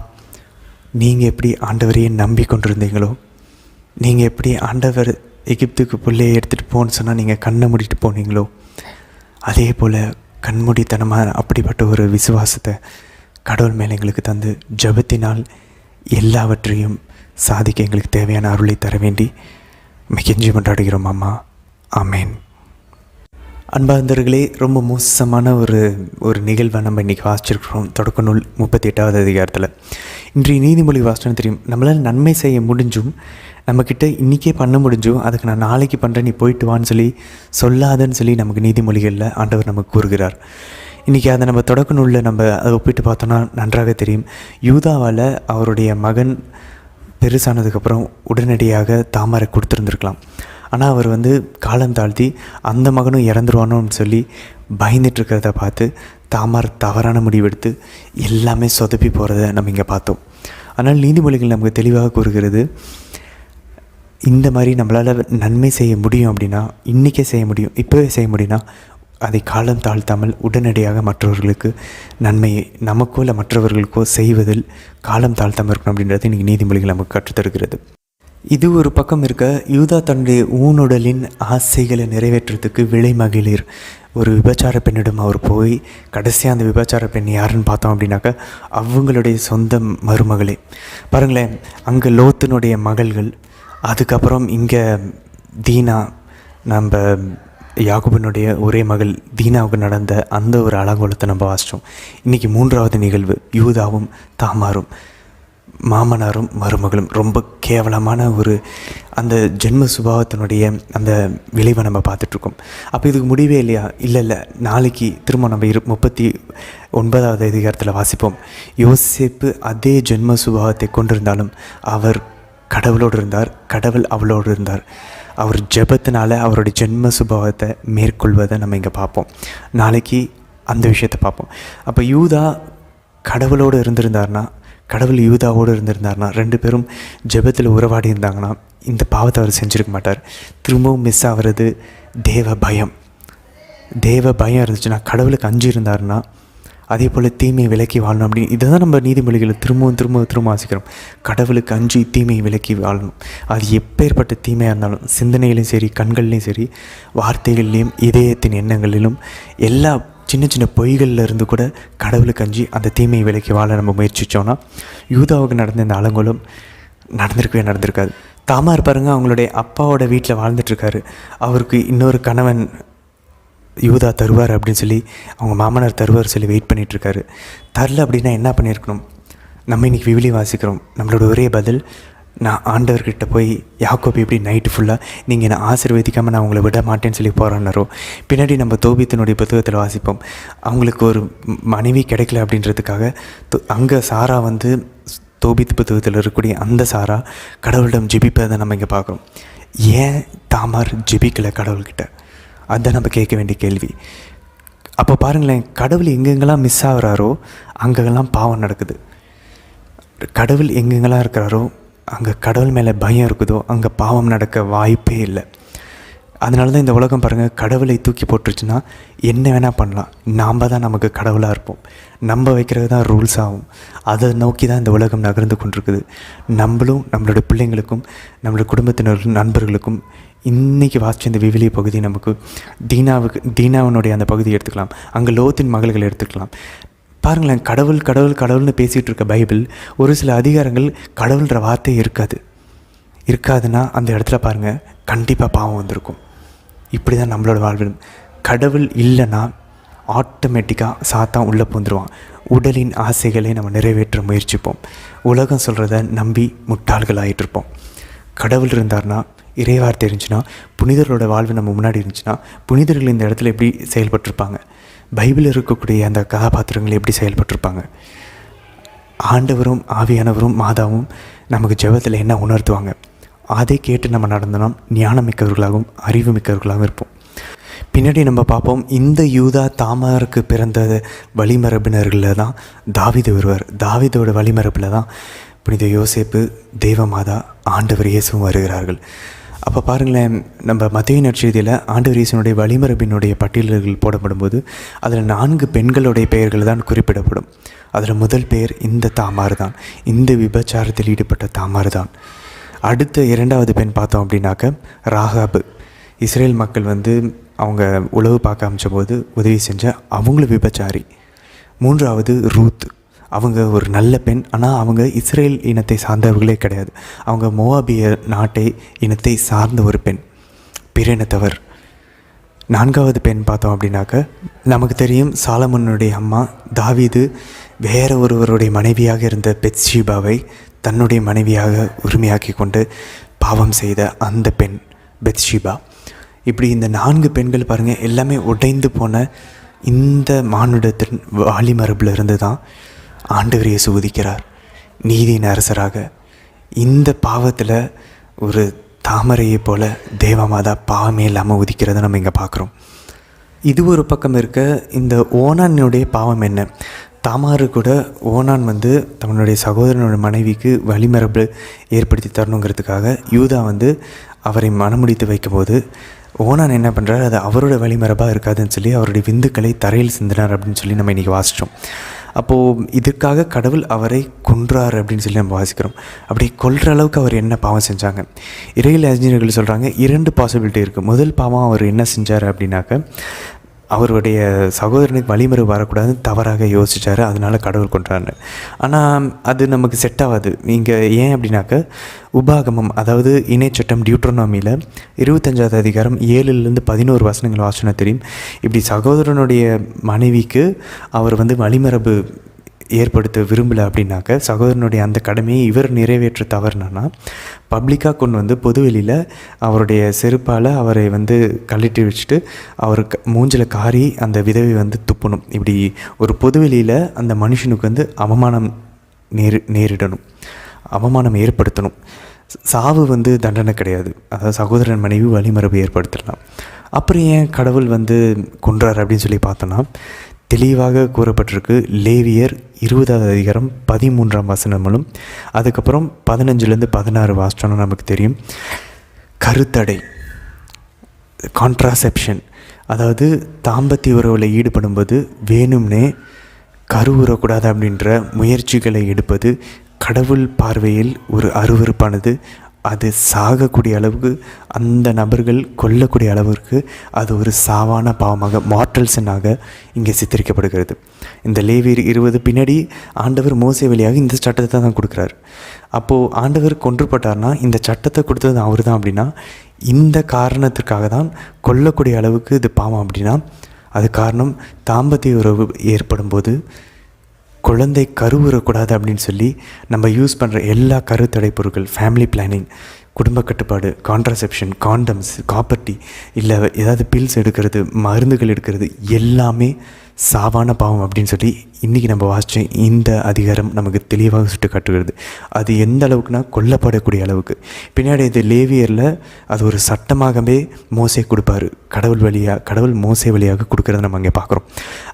நீங்கள் எப்படி ஆண்டவரையே நம்பி கொண்டிருந்தீங்களோ, நீங்கள் எப்படி ஆண்டவர் எகிப்துக்கு பிள்ளையை எடுத்துகிட்டு போன்னு சொன்னால் நீங்கள் கண்ணை மூடிட்டு போனீங்களோ, அதே போல் கண்மூடித்தனமாக அப்படிப்பட்ட ஒரு விசுவாசத்தை கடவுள் மேலே எங்களுக்கு தந்து ஜெபத்தினால் எல்லாவற்றையும் சாதிக்க எங்களுக்கு தேவையான அருளை தர வேண்டி மிகஞ்சி கொண்டாடுகிறோம் அம்மா. ஆமேன். அன்பார்ந்தவர்களே, ரொம்ப மோசமான ஒரு நிகழ்வை நம்ம இன்றைக்கி வாசிச்சிருக்கிறோம். தொடக்க நூல் 38வது அதிகாரத்தில். இன்றைய நீதிமொழி வாசனம் தெரியும். நம்மளால் நன்மை செய்ய முடிஞ்சும், நம்மக்கிட்ட இன்றைக்கே பண்ண முடிஞ்சும், அதுக்கு நான் நாளைக்கு பண்ணுறேன், நீ போயிட்டு வான்னு சொல்லாதன்னு சொல்லி நமக்கு நீதிமொழிகளில் ஆண்டவர் நமக்கு கூறுகிறார். இன்றைக்கி அதை நம்ம தொடக்க நூலில் நம்ம அதை ஒப்பிட்டு பார்த்தோன்னா நன்றாக தெரியும். யூதாவால் அவருடைய மகன் பெருசானதுக்கப்புறம் உடனடியாக தாமாரை கொடுத்துருந்துருக்கலாம். ஆனால் அவர் காலம் தாழ்த்தி அந்த மகனும் இறந்துருவானோன்னு சொல்லி பயந்துட்டுருக்கிறத பார்த்து தாமார் தவறான முடிவெடுத்து எல்லாமே சொதப்பி போகிறத நம்ம இங்கே பார்த்தோம். ஆனால் நீதிமொழிகள் நமக்கு தெளிவாக கூறுகிறது, இந்த மாதிரி நம்மளால் நன்மை செய்ய முடியும் அப்படின்னா, இன்றைக்கே செய்ய முடியும், இப்போவே செய்ய முடியும்னா அதை காலம் தாழ்த்தாமல் உடனடியாக மற்றவர்களுக்கு நன்மையை நமக்கோ இல்லை மற்றவர்களுக்கோ செய்வதில் காலம் தாழ்த்தாமல் இருக்கணும் அப்படின்றது இன்றைக்கி நீதிமொழிகள் நமக்கு கற்றுத்தருகிறது. இது ஒரு பக்கம் இருக்க, யூதா தன்னுடைய ஊனுடலின் ஆசைகளை நிறைவேற்றுறதுக்கு விலை மகளிர் ஒரு விபச்சார பெண்ணிடம் அவர் போய் கடைசியாக அந்த விபச்சார பெண் யாருன்னு பார்த்தோம் அப்படின்னாக்கா அவங்களுடைய சொந்த மருமகளே. பாருங்களேன், அங்கே லோத்தினுடைய மகள்கள், அதுக்கப்புறம் இங்கே தீனா, நம்ம யாக்கோபினுடைய ஒரே மகள் தீனாவுக்கு நடந்த அந்த ஒரு அலங்கோலத்தை நம்ம வாசித்தோம். இன்றைக்கி 3வது நிகழ்வு, யூதாவும் தாமாரும் மாமனாரும் மருமகளும். ரொம்ப கேவலமான அந்த ஜென்ம சுபாவத்தினுடைய அந்த விளைவை நம்ம பார்த்துட்ருக்கோம். அப்போ இதுக்கு முடிவே இல்லையா? இல்லை, நாளைக்கு திரும்ப நம்ம 39வது அதிகாரத்தில் வாசிப்போம். யோசேப்பு அதே ஜென்ம சுபாவத்தை கொண்டிருந்தாலும் அவர் கடவுளோடு இருந்தார், கடவுள் அவளோடு இருந்தார். அவர் ஜெபத்தினால அவருடைய ஜென்ம சுபாவத்தை மேற்கொள்வதை நம்ம இங்கே பார்ப்போம். நாளைக்கு அந்த விஷயத்தை பார்ப்போம். அப்போ யூதா கடவுளோடு இருந்திருந்தார்னா, கடவுள் யூதாவோடு இருந்திருந்தார்னா, 2 பேரும் ஜெபத்தில் உறவாடி இருந்தாங்கன்னா இந்த பாவத்தை அவர் செஞ்சுருக்க மாட்டார். திரும்பவும் மிஸ் ஆகிறது தேவ பயம். தேவ பயம் இருந்துச்சுன்னா, கடவுளுக்கு அஞ்சு இருந்தாருன்னா, அதே போல் தீமையை விலக்கி வாழணும் அப்படின்னு இதை தான் நம்ம நீதிமொழிகளை திரும்ப வாசிக்கிறோம். கடவுளுக்கு அஞ்சு தீமையை விலக்கி வாழணும். அது எப்பேற்பட்ட தீமையாக இருந்தாலும், சிந்தனையிலையும் சரி, கண்கள்லையும் சரி, வார்த்தைகள்லேயும், இதயத்தின் எண்ணங்களிலும், எல்லா சின்ன பொய்களில் இருந்து கூட கடவுளுக்கு அஞ்சு அந்த தீமையை விலக்கி வாழ நம்ம முயற்சித்தோன்னா யூதாவுக்கு நடந்த இந்த அலங்கோலம் நடந்திருக்காது. தாமார் பாருங்க, அவங்களுடைய அப்பாவோட வீட்டில் வாழ்ந்துட்டுருக்காரு. அவருக்கு இன்னொரு கணவன் யூதா தருவார் அப்படின்னு சொல்லி, அவங்க மாமனார் தருவார் சொல்லி வெயிட் பண்ணிகிட்ருக்காரு. தரல அப்படின்னா என்ன பண்ணியிருக்கணும்? நம்ம இன்றைக்கி விவிலிய வாசிக்கிறோம். நம்மளோட ஒரே பதில், நான் ஆண்டவர்கிட்ட போய் யாக்கோபு எப்படி நைட்டு ஃபுல்லாக நீங்கள் என்னை ஆசீர்வதிக்காமல் நான் உங்களை விட மாட்டேன்னு சொல்லி போகிறாரோ, பின்னாடி நம்ம தோபித்தினுடைய புத்தகத்தில் வாசிப்போம். அவங்களுக்கு ஒரு மனைவி கிடைக்கல அப்படின்றதுக்காக அங்கே சாரா தோபித் புத்தகத்தில் இருக்கக்கூடிய அந்த சாரா கடவுளிடம் ஜெபிப்பதை நம்ம இங்கே பார்க்குறோம். ஏன் தாமார் ஜெபிக்கலை கடவுள்கிட்ட? அதுதான் நம்ம கேட்க வேண்டிய கேள்வி. அப்போ பாருங்களேன், கடவுள் எங்கெங்கெல்லாம் மிஸ் ஆகிறாரோ அங்கெல்லாம் பாவம் நடக்குது. கடவுள் எங்கெங்கெல்லாம் இருக்கிறாரோ அங்கே கடவுள் மேலே பயம் இருக்குதோ அங்கே பாவம் நடக்க வாய்ப்பே இல்லை. அதனால தான் இந்த உலகம் பாருங்கள், கடவுளை தூக்கி போட்டுருச்சுன்னா என்ன வேணால் பண்ணலாம். நாம் தான் நமக்கு கடவுளாக இருப்போம். நம்ம வைக்கிறது தான் ரூல்ஸ் ஆகும். அதை நோக்கி தான் இந்த உலகம் நகர்ந்து கொண்டிருக்குது. நம்மளும் நம்மளோட பிள்ளைங்களுக்கும் நம்மளோட குடும்பத்தினருக்கும் நண்பர்களுக்கும் இன்றைக்கி வாசித்த இந்த விவிலிய பகுதி நமக்கு தீனாவினுடைய அந்த பகுதி எடுத்துக்கலாம், அங்கே லோத்தின் மகள்கள் எடுத்துக்கலாம். பாருங்களேன், கடவுள் கடவுள் கடவுள்னு பேசிகிட்டு இருக்க பைபிள் ஒரு சில அதிகாரங்கள் கடவுள்ன்ற வார்த்தை இருக்காதுன்னா அந்த இடத்துல பாருங்கள் கண்டிப்பாக பாவம் வந்திருக்கும். இப்படி தான் நம்மளோட வாழ்வில் கடவுள் இல்லைன்னா ஆட்டோமேட்டிக்காக சாத்தான் உள்ளே பூந்துருவான். உடலின் ஆசைகளை நம்ம நிறைவேற்ற முயற்சிப்போம். உலகம் சொல்கிறத நம்பி முட்டாள்கள் ஆகிட்டுருப்போம். கடவுள் இருந்தார்னா, இறைவார் தெரிஞ்சுன்னா, புனிதர்களோட வாழ்வு நம்ம முன்னாடி இருந்துச்சுன்னா, புனிதர்கள் இந்த இடத்துல எப்படி செயல்பட்டிருப்பாங்க, பைபிளில் இருக்கக்கூடிய அந்த கதாபாத்திரங்கள் எப்படி செயல்பட்டிருப்பாங்க, ஆண்டவரும் ஆவியானவரும் மாதாவும் நமக்கு ஜெபத்தில் என்ன உணர்த்துவாங்க, அதை கேட்டு நம்ம நடந்தோம்னா ஞானமிக்கவர்களாகவும் அறிவு மிக்கவர்களாகவும் இருப்போம். பின்னாடி நம்ம பார்ப்போம், இந்த யூதா தாமாருக்கு பிறந்த வழிமரபினர்களில் தான் தாவீது வருவார். தாவீதோட வழிமரபில் தான் புனித யோசேப்பு, தேவமாதா, ஆண்டவர் இயேசுவும் வருகிறார்கள். அப்போ பாருங்களேன், நம்ம மத்தேயு நற்செய்தியில் ஆண்டவர் இயேசுனுடைய வழிமரபினுடைய பட்டியல்கள் போடப்படும்போது அதில் 4 பெண்களுடைய பெயர்கள் தான் குறிப்பிடப்படும். அதில் முதல் பெயர் இந்த தாமார் தான், இந்த விபச்சாரத்தில் ஈடுபட்ட தாமார் தான். அடுத்த 2வது பெண் பார்த்தோம் அப்படின்னாக்க ராகாபு. இஸ்ரேல் மக்கள் அவங்க உளவு பார்க்க அமைச்சபோது உதவி செஞ்ச அவங்களும் விபச்சாரி. 3வது ரூத். அவங்க ஒரு நல்ல பெண், ஆனால் அவங்க இஸ்ரேல் இனத்தை சார்ந்தவர்களே கிடையாது. அவங்க மோவாபிய நாட்டை இனத்தை சார்ந்த ஒரு பெண், பிற இனத்தவர். 4வது பெண் பார்த்தோம் அப்படின்னாக்க நமக்கு தெரியும், சாலமோனுடைய அம்மா தாவீது வேற ஒருவருடைய மனைவியாக இருந்த பெத்ஷீபாவை தன்னுடைய மனைவியாக உரிமையாக்கி கொண்டு பாவம் செய்த அந்த பெண் பெத்ஷீபா. இப்படி இந்த 4 பெண்கள் பாருங்கள், எல்லாமே உடைந்து போன இந்த மானுடத்தின் வாலிமரபில் இருந்து தான் ஆண்டவர் இயேசு உதிக்கிறார் நீதியின் அரசராக. இந்த பாவத்தில் ஒரு தாமரையை போல தேவமாதா பாவமே இல்லாமல் உதிக்கிறத நம்ம இங்கே பார்க்குறோம். இது ஒரு பக்கம் இருக்க, இந்த ஓனானுடைய பாவம் என்ன? தாமாரு கூட ஓனான் தன்னுடைய சகோதரனோட மனைவிக்கு வழிமரபு ஏற்படுத்தி தரணுங்கிறதுக்காக யூதா அவரை மனமுடித்து வைக்கும்போது ஓனான் என்ன பண்ணுறாரு, அது அவரோட வழிமரபாக இருக்காதுன்னு சொல்லி அவருடைய விந்துக்களை தரையில் சிந்தினார் அப்படின்னு சொல்லி நம்ம இன்றைக்கி வாசித்தோம். அப்போது இதற்காக கடவுள் அவரை கொன்றார் அப்படின்னு சொல்லி நம்ம வாசிக்கிறோம். அப்படி கொல்ற அளவுக்கு அவர் என்ன பாவம் செஞ்சாங்க? இறையியல் அறிஞர்கள் சொல்கிறாங்க 2 பாசிபிலிட்டி இருக்குது. முதல் பாவம் அவர் என்ன செஞ்சார் அப்படின்னாக்க, அவருடைய சகோதரனுக்கு வழிமரபு வரக்கூடாதுன்னு தவறாக யோசித்தார், அதனால் கடவுள் கொன்றாரு. ஆனால் அது நமக்கு செட் ஆகாது இங்கே. ஏன் அப்படின்னாக்க, உபாகமம், அதாவது இணைச்சட்டம் டியூட்ரோனாமியில் 25வது அதிகாரம் 7லேருந்து 11 வசனங்கள் வாசனை தெரியும். இப்படி சகோதரனுடைய மனைவிக்கு அவர் வழிமரபு ஏற்படுத்த விரும்பலை அப்படின்னாக்க, சகோதரனுடைய அந்த கடமையை இவர் நிறைவேற்ற தவறுனா பப்ளிக்காக கொண்டு பொதுவெளியில் அவருடைய செருப்பால் அவரை கழட்டி வச்சுட்டு அவர் மூஞ்சில் காரி அந்த விதவை துப்பணும். இப்படி ஒரு பொதுவெளியில் அந்த மனுஷனுக்கு அவமானம் நேரிடணும், அவமானம் ஏற்படுத்தணும். சாவு தண்டனை கிடையாது. அதாவது சகோதரன் மனைவி வழிமரபு ஏற்படுத்தலாம். அப்புறம் ஏன் கடவுள் கொன்றார் அப்படின்னு சொல்லி பார்த்தோன்னா, தெளிவாக கூறப்பட்டிருக்கு. லேவியர் 20வது அதிகாரம் 13ஆம் வசனங்களும் அதுக்கப்புறம் 15லேருந்து 16 வாசனம் நமக்கு தெரியும். கருத்தடை, கான்ட்ராசெப்ஷன், அதாவது தாம்பத்திய உறவில் ஈடுபடும்போது வேணும்னே கருவுறக்கூடாது அப்படின்ற முயற்சிகளை எடுப்பது கடவுள் பார்வையில் ஒரு அருவருப்பானது. அது சாகக்கூடிய அளவுக்கு, அந்த நபர்கள் கொல்லக்கூடிய அளவிற்கு அது ஒரு சாவான பாவமாக, மார்டல் சின்னாக இங்கே சித்தரிக்கப்படுகிறது. இந்த லேவியர் 20 பின்னாடி ஆண்டவர் மோசே வழியாக இந்த சட்டத்தை தான் கொடுக்குறாரு. அப்போது ஆண்டவர் கொன்றுபட்டார்னா இந்த சட்டத்தை கொடுத்தது அவர் தான் அப்படின்னா, இந்த காரணத்திற்காக தான் கொல்லக்கூடிய அளவுக்கு இது பாவம் அப்படின்னா, அது காரணம் தாம்பத்திய உறவு ஏற்படும் போது குழந்தை கருவுறக்கூடாது அப்படின்னு சொல்லி நம்ம யூஸ் பண்ணுற எல்லா கருத்தடை பொருட்கள், ஃபேமிலி பிளானிங், குடும்ப கட்டுப்பாடு, கான்ட்ராசெப்ஷன், காண்டம்ஸ், காப்பர்ட்டி, இல்லை ஏதாவது பில்ஸ் எடுக்கிறது, மருந்துகள் எடுக்கிறது, எல்லாமே சாவான பாவம் அப்படின்னு சொல்லி இன்றைக்கி நம்ம வாசித்த இந்த அதிகாரம் நமக்கு தெளிவாக சுட்டு காட்டுகிறது. அது எந்த அளவுக்குனா கொல்லப்படக்கூடிய அளவுக்கு. பின்னாடி இது லேவியரில் அது ஒரு சட்டமாகவே மோசே கொடுப்பார். கடவுள் மோசே வழியாக கொடுக்கறத நம்ம அங்கே பார்க்குறோம்.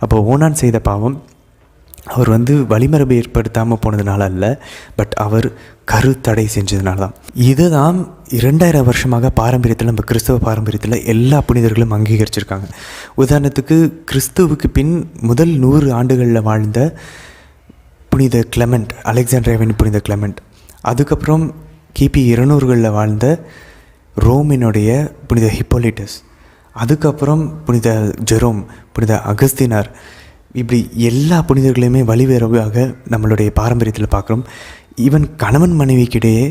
அப்போ ஓனான் செய்த பாவம் அவர் வழிமரபு ஏற்படுத்தாமல் போனதுனால அல்ல, பட் அவர் கருத்தடை செஞ்சதுனால தான். இதை தான் 2000 வருஷமாக பாரம்பரியத்தில், நம்ம கிறிஸ்தவ பாரம்பரியத்தில் எல்லா புனிதர்களும் அங்கீகரிச்சிருக்காங்க. உதாரணத்துக்கு கிறிஸ்துவுக்கு பின் முதல் 100 ஆண்டுகளில் வாழ்ந்த புனித கிளமெண்ட், அலெக்சாண்ட்ரியாவின் புனித கிளமெண்ட், அதுக்கப்புறம் கிபி 200களில் வாழ்ந்த ரோமினுடைய புனித ஹிப்போலிட்டஸ், அதுக்கப்புறம் புனித ஜெரோம், புனித அகஸ்தினார், இப்படி எல்லா புனிதர்களையுமே வழிவேறவாக நம்மளுடைய பாரம்பரியத்தில் பார்க்குறோம். ஈவன் கணவன் மனைவிக்கிடையே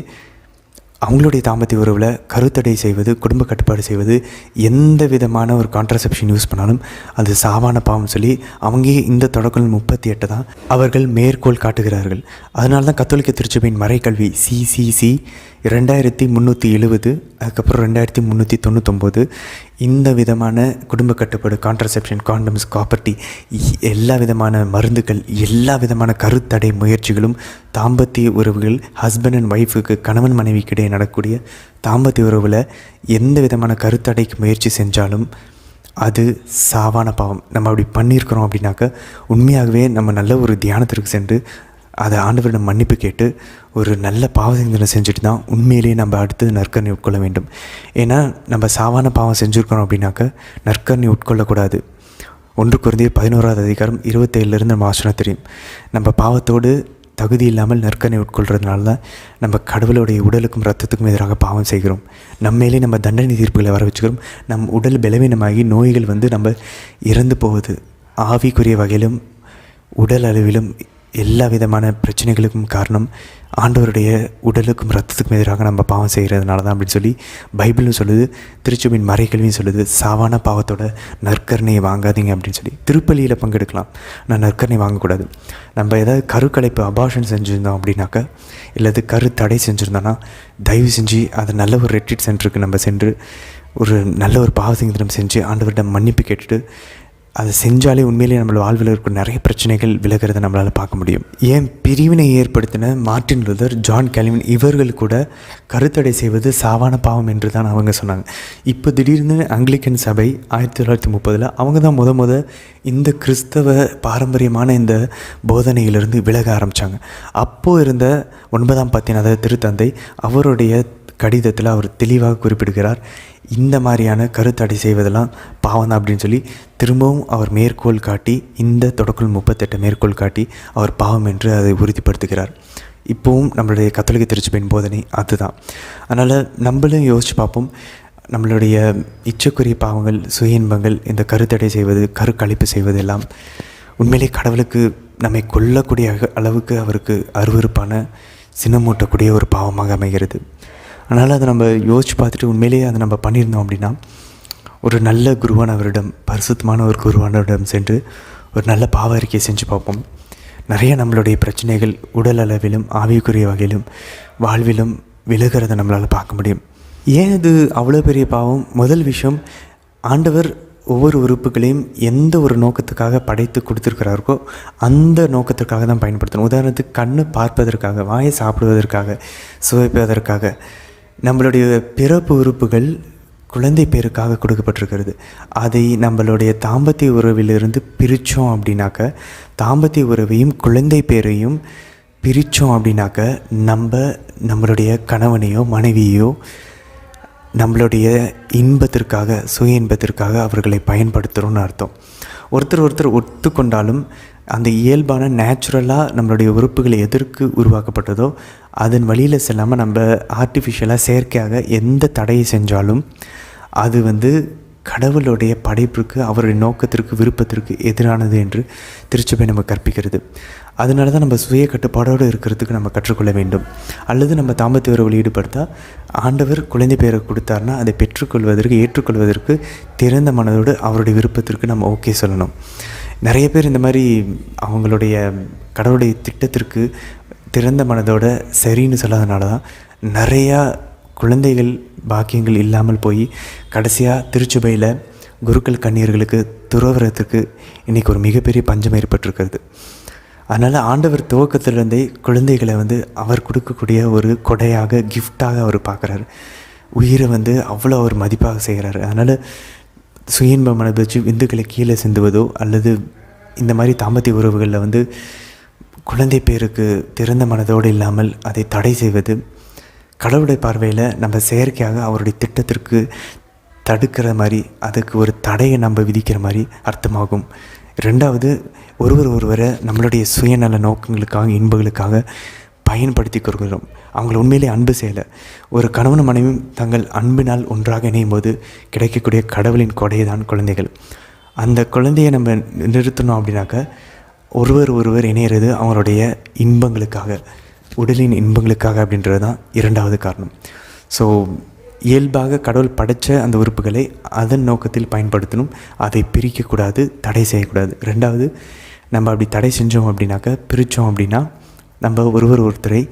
அவங்களுடைய தாம்பத்திய உறவில் கருத்தடை செய்வது, குடும்ப கட்டுப்பாடு செய்வது, எந்த விதமான ஒரு கான்ட்ரசெப்ஷன் யூஸ் பண்ணாலும் அது சாவான பாவம் சொல்லி அவங்க இந்த தொடக்கம் 38 தான் அவர்கள் மேற்கோள் காட்டுகிறார்கள். அதனால தான் கத்தோலிக்க திருச்சபையின் மறைக்கல்வி CCC 2370, அதுக்கப்புறம் 2399 இந்த விதமான குடும்ப கட்டுப்பாடு, கான்ட்ரசெப்ஷன், காண்டம்ஸ், காப்பர்ட்டி, எல்லா விதமான மருந்துகள், எல்லா விதமான கருத்தடை முயற்சிகளும் தாம்பத்திய உறவுகள், ஹஸ்பண்ட் அண்ட் ஒய்ஃபுக்கு, கணவன் மனைவிக்கிடையே நடக்கக்கூடிய தாம்பத்திய உறவில் எந்த விதமான கருத்தடைக்கு முயற்சி செஞ்சாலும் அது சாவான பாவம். நம்ம அப்படி பண்ணியிருக்கிறோம் அப்படின்னாக்க உண்மையாகவே நம்ம நல்ல ஒரு தியானத்திற்கு சென்று அதை ஆண்டவரிடம் மன்னிப்பு கேட்டு ஒரு நல்ல பாவசிந்தனை செஞ்சுட்டு தான் உண்மையிலேயே நம்ம அடுத்தது நற்கருணை உட்கொள்ள வேண்டும். ஏன்னா நம்ம சாவான பாவம் செஞ்சுருக்கிறோம் அப்படின்னாக்க நற்கருணை உட்கொள்ளக்கூடாது. 1 கொரிந்தியர் 11:27 நம்ம வாசனம் தெரியும். நம்ம பாவத்தோடு தகுதி இல்லாமல் நற்கருணை உட்கொள்கிறதுனால தான் நம்ம கடவுளுடைய உடலுக்கும் இரத்தத்துக்கும் எதிராக பாவம் செய்கிறோம். நம்மளே நம்ம தண்டனை தீர்ப்புகளை வர வச்சுக்கிறோம். நம் உடல் பலவீனமாகி நோய்கள் நம்ம இறந்து போவது, ஆவிக்குரிய வகையிலும் உடல் அளவிலும் எல்லா விதமான பிரச்சனைகளுக்கும் காரணம் ஆண்டவருடைய உடலுக்கும் இரத்தத்துக்கும் எதிராக நம்ம பாவம் செய்கிறதுனால தான் அப்படின்னு சொல்லி பைபிளும் சொல்லுது, திருச்சபையின் மறைக்கல்வியும் சொல்லுது. சாவான பாவத்தோட நற்கருணையை வாங்காதீங்க அப்படின்னு சொல்லி. திருப்பலியில் பங்கெடுக்கலாம், நான் நற்கருணை வாங்கக்கூடாது. நம்ம ஏதாவது கருக்கலைப்பு அபார்ஷன் செஞ்சுருந்தோம் அப்படின்னாக்கா, இல்லது கரு தடை செஞ்சுருந்தோன்னா தயவு செஞ்சு அதை நல்ல ஒரு ரெட்ரீட் சென்டருக்கு நம்ம சென்று ஒரு நல்ல ஒரு பாவசிங்கனம் செஞ்சு ஆண்டவரிடம் மன்னிப்பு கேட்டுட்டு அதை செஞ்சாலே உண்மையிலேயே நம்மளோட வாழ்வில் இருக்கிற நிறைய பிரச்சனைகள் விலகிறத நம்மளால் பார்க்க முடியும். ஏன் பிரிவினை ஏற்படுத்தின மார்ட்டின் லூதர், ஜான் கால்வின் இவர்கள் கூட கருத்தடை செய்வது சாவான பாவம் என்று தான் அவங்க சொன்னாங்க. இப்போ திடீர்னு ஆங்கிலிக்கன் சபை 1930 அவங்க தான் முத இந்த கிறிஸ்தவ பாரம்பரியமான இந்த போதனையிலிருந்து விலக ஆரம்பித்தாங்க. அப்போது இருந்த 9ஆம் பத்தின அதாவது திருத்தந்தை அவருடைய கடிதத்தில் அவர் தெளிவாக குறிப்பிடுகிறார், இந்த மாதிரியான கருத்தடை செய்வதெல்லாம் பாவம் தான் அப்படின்னு சொல்லி திரும்பவும் அவர் மேற்கோள் காட்டி, இந்த தொடக்கம் 38 மேற்கோள் காட்டி அவர் பாவம் என்று அதை உறுதிப்படுத்துகிறார். இப்போவும் நம்மளுடைய கத்தோலிக்க திருச்சபையின் போதனை அதுதான். அதனால் நம்மளும் யோசித்து பார்ப்போம், நம்மளுடைய இச்சக்குரிய பாவங்கள், சுய இன்பங்கள், இந்த கருத்தடை செய்வது, கருக்கழிப்பு செய்வது எல்லாம் உண்மையிலே கடவுளுக்கு நம்மை கொல்லக்கூடிய அளவுக்கு அவருக்கு அருவருப்பான சினமூட்டக்கூடிய ஒரு பாவமாக அமைகிறது. அதனால் அதை நம்ம யோசித்து பார்த்துட்டு உண்மையிலேயே அதை நம்ம பண்ணியிருந்தோம் அப்படின்னா ஒரு நல்ல குருவானவரிடம், பரிசுத்தமான ஒரு குருவானவரிடம் சென்று ஒரு நல்ல பாவ அறிக்கையை செஞ்சு பார்ப்போம். நிறைய நம்மளுடைய பிரச்சனைகள் உடல் அளவிலும் ஆவிக்குரிய வகையிலும் வாழ்விலும் விலகிறத நம்மளால் பார்க்க முடியும். ஏன் இது அவ்வளோ பெரிய பாவம்? முதல் விஷயம், ஆண்டவர் ஒவ்வொரு உறுப்புகளையும் எந்த ஒரு நோக்கத்துக்காக படைத்து கொடுத்துருக்கிறாருக்கோ அந்த நோக்கத்திற்காக தான் பயன்படுத்தணும். உதாரணத்துக்கு கண்ணு பார்ப்பதற்காக, வாயை சாப்பிடுவதற்காக, சுவைப்பதற்காக. நம்மளுடைய பிறப்பு உறுப்புகள் குழந்தை பேருக்காக கொடுக்கப்பட்டிருக்கிறது. அதை நம்மளுடைய தாம்பத்திய உறவிலிருந்து பிரித்தோம் அப்படின்னாக்க, தாம்பத்திய உறவையும் குழந்தை பேரையும் பிரித்தோம் அப்படின்னாக்க நம்மளுடைய கணவனையோ மனைவியோ நம்மளுடைய இன்பத்திற்காக, சுய இன்பத்திற்காக அவர்களை பயன்படுத்துகிறோன்னு அர்த்தம். ஒருத்தர் ஒத்துக்கொண்டாலும் அந்த இயல்பான நேச்சுரலாக நம்மளுடைய உறுப்புகளை எதற்கு உருவாக்கப்பட்டதோ அதன் வழியில் செல்லாமல் நம்ம ஆர்டிஃபிஷியலாக செயற்கையாக எந்த தடையை செஞ்சாலும் அது கடவுளுடைய படைப்புக்கு, அவருடைய நோக்கத்திற்கு, விருப்பத்திற்கு எதிரானது என்று திருச்சபை நம்ம கற்பிக்கிறது. அதனால தான் நம்ம சுய கட்டுப்பாடோடு இருக்கிறதுக்கு நம்ம கற்றுக்கொள்ள வேண்டும். அல்லது நம்ம தாம்பத்திய உறவில் ஈடுபடுத்தால் ஆண்டவர் குழந்தை பேரை கொடுத்தாருன்னா அதை பெற்றுக்கொள்வதற்கு, ஏற்றுக்கொள்வதற்கு திறந்த மனதோடு அவருடைய விருப்பத்திற்கு நம்ம ஓகே சொல்லணும். நிறைய பேர் இந்த மாதிரி அவங்களுடைய கடவுளுடைய திட்டத்திற்கு திறந்த மனதோட சரின்னு சொல்லாதனால தான் நிறையா குழந்தைகள் பாக்கியங்கள் இல்லாமல் போய் கடைசியாக திருச்சபையில் குருக்கள் கன்னியர்களுக்கு துறவரத்துக்கு இன்றைக்கி ஒரு மிகப்பெரிய பஞ்சம் ஏற்பட்டிருக்கிறது. அதனால் ஆண்டவர் துவக்கத்திலேருந்தே குழந்தைகளை அவர் கொடுக்கக்கூடிய ஒரு கொடையாக, கிஃப்டாக அவர் பார்க்குறாரு. உயிரை அவ்வளோ அவர் மதிப்பாக செய்கிறாரு. அதனால் சுயன்பம் அனுபவிச்சு விந்துக்களை கீழே சிந்துவதோ அல்லது இந்த மாதிரி தாம்பத்திய உறவுகளில் குழந்தை பேருக்கு திறந்த மனதோடு இல்லாமல் அதை தடை செய்வது கடவுளுடைய பார்வையில் நம்ம செயற்கையாக அவருடைய திட்டத்திற்கு தடுக்கிற மாதிரி, அதுக்கு ஒரு தடையை நம்ம விதிக்கிற மாதிரி அர்த்தமாகும். ரெண்டாவது, ஒருவரை நம்மளுடைய சுயநல நோக்கங்களுக்காக, இன்பங்களுக்காக பயன்படுத்தி கொள்கிறோம். அவங்கள உண்மையிலே அன்பு செய்யலை. ஒரு கணவன் மனைவியும் தங்கள் அன்பினால் ஒன்றாக இணையும் போது கிடைக்கக்கூடிய கடவுளின் கொடையை தான் குழந்தைகள். அந்த குழந்தையை நம்ம நிறுத்தணும் அப்படின்னாக்க ஒருவர் இணையிறது அவங்களுடைய இன்பங்களுக்காக, உடலின் இன்பங்களுக்காக அப்படின்றது தான் இரண்டாவது காரணம். ஸோ இயல்பாக கடவுள் படைத்த அந்த உறுப்புகளை அதன் நோக்கத்தில் பயன்படுத்தணும். அதை பிரிக்கக்கூடாது, தடை செய்யக்கூடாது. ரெண்டாவது, நம்ம அப்படி தடை செஞ்சோம் அப்படின்னாக்கா, பிரித்தோம் அப்படின்னா நம்ம ஒருத்தரை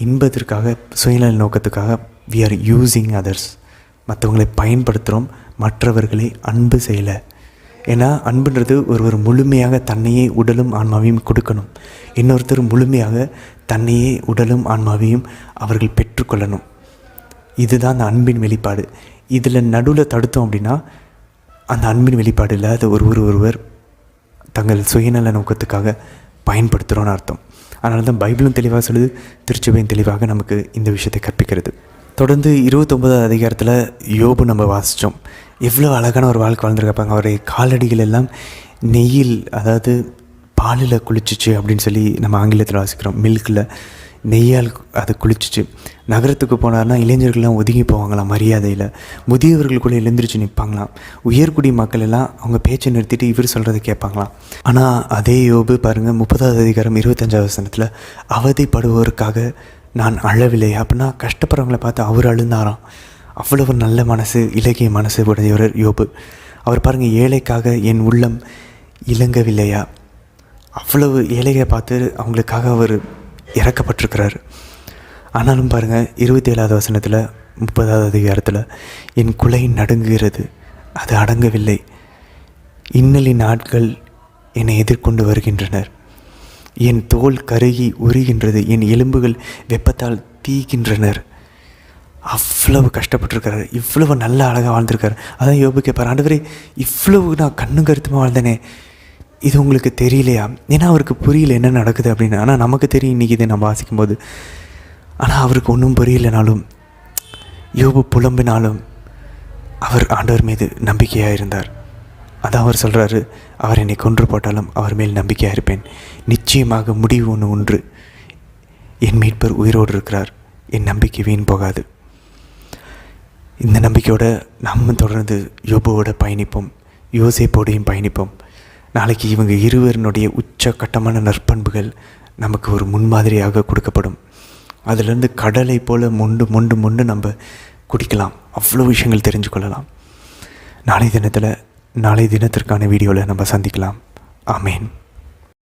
இன்பத்திற்காக, சுயநல நோக்கத்துக்காக we are using others, மற்றவங்களை பயன்படுத்துகிறோம், மற்றவர்களை அன்பு செய்யலை. ஏன்னா அன்புன்றது ஒருவர் முழுமையாக தன்னையே உடலும் ஆன்மாவையும் கொடுக்கணும். இன்னொருத்தர் முழுமையாக தன்னையே உடலும் ஆன்மாவையும் அவர்கள் பெற்றுக்கொள்ளணும். இதுதான் அந்த அன்பின் வெளிப்பாடு. இதில் நடுவில் தடுத்தோம் அப்படின்னா அந்த அன்பின் வெளிப்பாடு இல்லாத ஒருவர் தங்கள் சுயநல நோக்கத்துக்காக பயன்படுத்துகிறோன்னு அர்த்தம். அதனால தான் பைபிளும் தெளிவாக சொல்லுது, திருச்சபையும் தெளிவாக நமக்கு இந்த விஷயத்தை கற்பிக்கிறது. தொடர்ந்து 29வது அதிகாரத்தில் யோபு நம்ம வாசித்தோம். எவ்வளோ அழகான ஒரு வாழ்க்கை வாழ்ந்துருக்காப்பாங்க. அவருடைய காலடிகள் எல்லாம் நெய்யில், அதாவது பாலில் குளிச்சிச்சு அப்படின்னு சொல்லி நம்ம ஆங்கிலத்தில் வாசிக்கிறோம். மில்கில் நெய்யால் அது குளிச்சிச்சு. நகரத்துக்கு போனார்னா இளைஞர்கள்லாம் ஒதுங்கி போவாங்களாம் மரியாதையில். முதியவர்கள் கூட எழுந்திரிச்சு நிற்பாங்களாம். உயர்குடி மக்கள் எல்லாம் அவங்க பேச்சை நிறுத்திட்டு இவர் சொல்கிறத கேட்பாங்களாம். ஆனால் அதே யோபு பாருங்கள், 30வது அதிகாரம் 25வது வசனத்தில் அவதிப்படுவோருக்காக நான் அழவில்லை அப்படின்னா கஷ்டப்படுறவங்களை பார்த்து அவர் அழுந்தாராம். அவ்வளவு நல்ல மனசு, இலகிய மனசு உடையவர் யோபு. அவர் பாருங்கள், ஏழைக்காக என் உள்ளம் இலங்கவில்லையா, அவ்வளவு ஏழையை பார்த்து அவங்களுக்காக அவர் இறக்கப்பட்டிருக்கிறார். ஆனாலும் பாருங்கள் 27வது வசனத்தில் 30வது அதிகாரத்தில் என் குலை நடுங்குகிறது, அது அடங்கவில்லை, இன்னலின் நாட்கள் என்னை எதிர்கொண்டு வருகின்றனர், என் தோல் கருகி உருகின்றது, என் எலும்புகள் வெப்பத்தால் தீக்கின்றனர். அவ்வளவு கஷ்டப்பட்டுருக்காரு, இவ்வளவு நல்ல அழகாக வாழ்ந்திருக்காரு. அதான் யோபு கேட்பார், ஆண்டவரே இவ்வளவு நான் கண்ணும் கருத்துமாக வாழ்ந்தேனே, இது உங்களுக்கு தெரியலையா? ஏன்னா அவருக்கு புரியல என்ன நடக்குது அப்படின்னு. ஆனால் நமக்கு தெரியும் இன்றைக்கி இதை நம்ம வாசிக்கும்போது. ஆனால் அவருக்கு ஒன்றும் புரியலைனாலும், யோபு புலம்பினாலும் அவர் ஆண்டவர் மீது நம்பிக்கையாக இருந்தார். அதான் அவர் சொல்கிறாரு, அவர் என்னை கொன்று போட்டாலும் அவர் மேல் நம்பிக்கையாக இருப்பேன், நிச்சயமாக முடிவு ஒன்று, என் மீட்பர் உயிரோடு இருக்கிறார், என் நம்பிக்கை வீண் போகாது. இந்த நம்பிக்கையோடு நம்ம தொடர்ந்து யோபுவோட பயணிப்போம், யோசேப்போடையும் பயணிப்போம். நாளைக்கு இவங்க இருவரினுடைய உச்சக்கட்டமான நற்பண்புகள் நமக்கு ஒரு முன்மாதிரியாக கொடுக்கப்படும். அதிலிருந்து கடலை போல் மொண்டு நம்ம குடிக்கலாம், அவ்வளோ விஷயங்கள் தெரிஞ்சு கொள்ளலாம். நாளை தினத்திற்கான வீடியோவில் நம்ம சந்திக்கலாம். ஆமேன்.